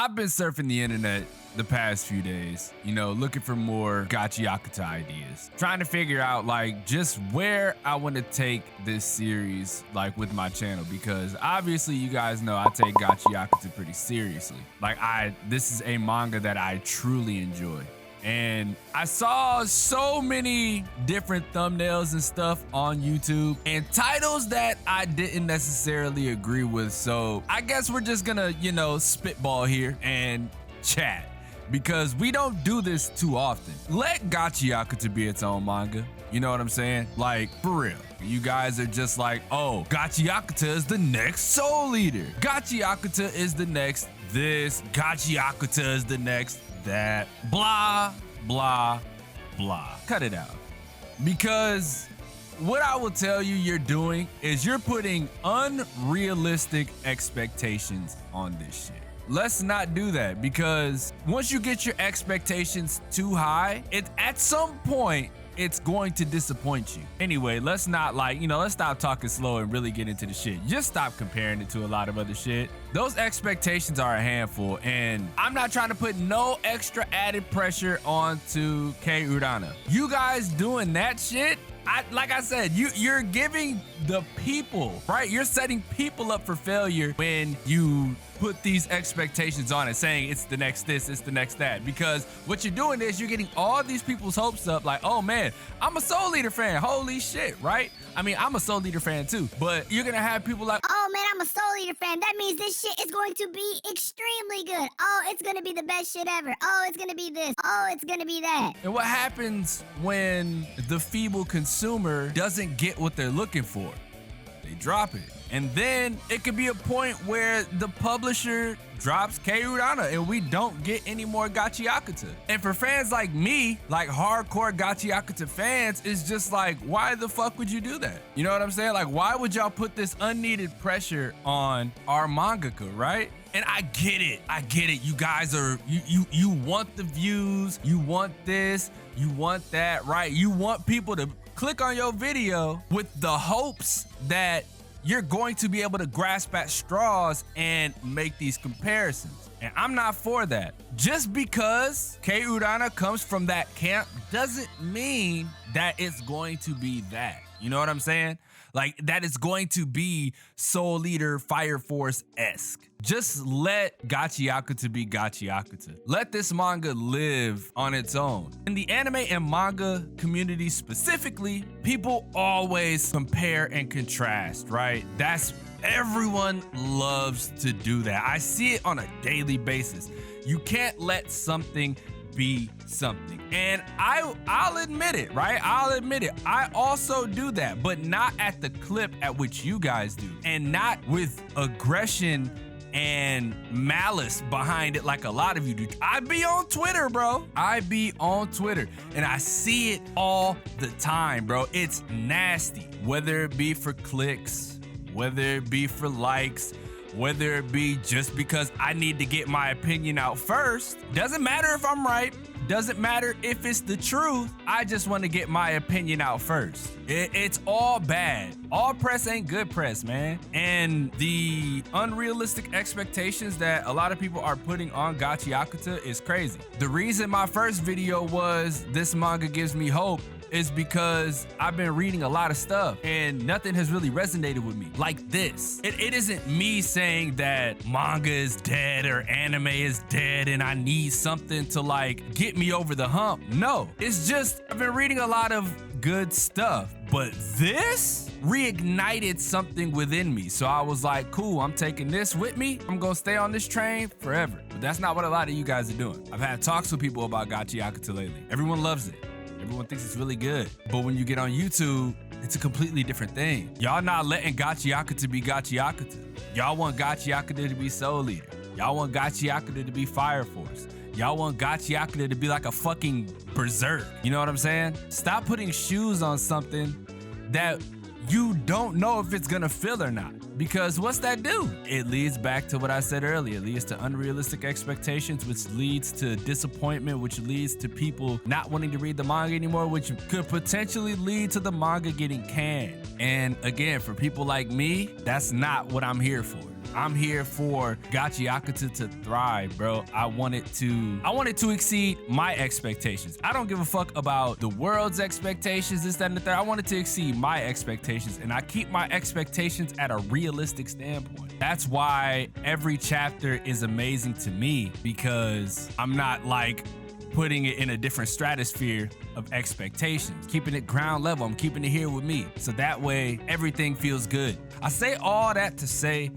I've been surfing the internet the past few days, looking for more Gachiakuta ideas. Trying to figure out like just where I want to take this series like with my channel, because obviously you guys know I take Gachiakuta pretty seriously. This is a manga that I truly enjoy. And I saw so many different thumbnails and stuff on YouTube and titles that I didn't necessarily agree with. So I guess we're just gonna, spitball here and chat, because we don't do this too often. Let Gachiakuta be its own manga. You know what I'm saying? Like, for real. You guys are just like, oh, Gachiakuta is the next Soul Eater. Gachiakuta is the next this. Gachiakuta is the next that. Blah, blah, blah. Cut it out. Because what I will tell you you're doing is you're putting unrealistic expectations on this shit. Let's not do that, because once you get your expectations too high, at some point, it's going to disappoint you. Anyway, let's not let's stop talking slow and really get into the shit. Just stop comparing it to a lot of other shit. Those expectations are a handful, and I'm not trying to put no extra added pressure onto Kei Urana. You guys doing that shit, like I said, you're giving the people, right? You're setting people up for failure when you put these expectations on it, saying it's the next this, it's the next that. Because what you're doing is you're getting all these people's hopes up, like, oh man, I'm a Soul Eater fan, holy shit, right? I mean, I'm a Soul Eater fan too, but you're gonna have people like, oh man, I'm a Soul Eater fan. That means this shit is going to be extremely good. Oh, it's gonna be the best shit ever. Oh, it's gonna be this. Oh, it's gonna be that. And what happens when the feeble consumer doesn't get what they're looking for? They drop it. And then it could be a point where the publisher drops Kei Urana and we don't get any more Gachiakuta. And for fans like me, like hardcore Gachiakuta fans, it's just like, why the fuck would you do that? You know what I'm saying? Like, why would y'all put this unneeded pressure on our mangaka, right? And I get it. You guys are, you want the views, you want this, you want that, right? You want people to click on your video with the hopes that you're going to be able to grasp at straws and make these comparisons. And I'm not for that. Just because Kei Urana comes from that camp doesn't mean that it's going to be that. You know what I'm saying? Like, that is going to be Soul Eater Fire Force-esque. Just let Gachiakuta be Gachiakuta. Let this manga live on its own. In the anime and manga community specifically, people always compare and contrast, right? Everyone loves to do that. I see it on a daily basis. You can't let something be something. And I'll admit it, right? I'll admit it. I also do that, but not at the clip at which you guys do, and not with aggression and malice behind it like a lot of you do. I be on Twitter, bro. I be on Twitter and I see it all the time, bro. It's nasty. Whether it be for clicks, whether it be for likes, whether it be just because I need to get my opinion out first. Doesn't matter if I'm right. Doesn't matter if it's the truth. I just want to get my opinion out first. It's all bad. All press ain't good press, man. And the unrealistic expectations that a lot of people are putting on Gachiakuta is crazy. The reason my first video was this manga gives me hope is because I've been reading a lot of stuff and nothing has really resonated with me like this. It isn't me saying that manga is dead or anime is dead and I need something to like get me over the hump. No, it's just I've been reading a lot of good stuff, but this reignited something within me. So I was like, cool, I'm taking this with me. I'm gonna stay on this train forever. But that's not what a lot of you guys are doing. I've had talks with people about Gachiakuta lately. Everyone loves it. Everyone thinks it's really good. But when you get on YouTube, it's a completely different thing. Y'all not letting Gachiakuta be Gachiakuta. Y'all want Gachiakuta to be Soul Eater. Y'all want Gachiakuta to be Fire Force. Y'all want Gachiakuta to be like a fucking berserk. You know what I'm saying? Stop putting shoes on something that you don't know if it's gonna fill or not. Because what's that do? It leads back to what I said earlier. It leads to unrealistic expectations, which leads to disappointment, which leads to people not wanting to read the manga anymore, which could potentially lead to the manga getting canned. And again, for people like me, that's not what I'm here for. I'm here for Gachiakuta to thrive, bro. I want it to exceed my expectations. I don't give a fuck about the world's expectations, this, that, and the third. I want it to exceed my expectations, and I keep my expectations at a realistic standpoint. That's why every chapter is amazing to me, because I'm not like putting it in a different stratosphere of expectations, keeping it ground level. I'm keeping it here with me, so that way everything feels good. I say all that to say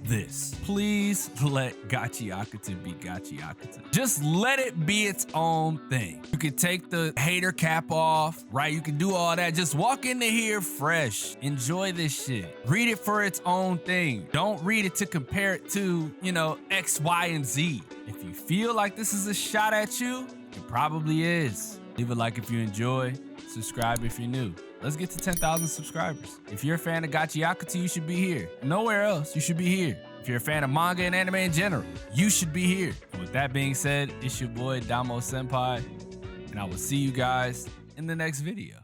this: please let Gachiakuta be Gachiakuta. Just let it be its own thing. You can take the hater cap off, right? You can do all that. Just walk into here fresh. Enjoy this shit. Read it for its own thing. Don't read it to compare it to, you know, X, Y, and Z. If you feel like this is a shot at you, it probably is. Leave a like if you enjoy. Subscribe if you're new. Let's get to 10,000 subscribers. If you're a fan of Gachiakuta, you should be here. Nowhere else, you should be here. If you're a fan of manga and anime in general, you should be here. And with that being said, it's your boy xDomoSenpaix, and I will see you guys in the next video.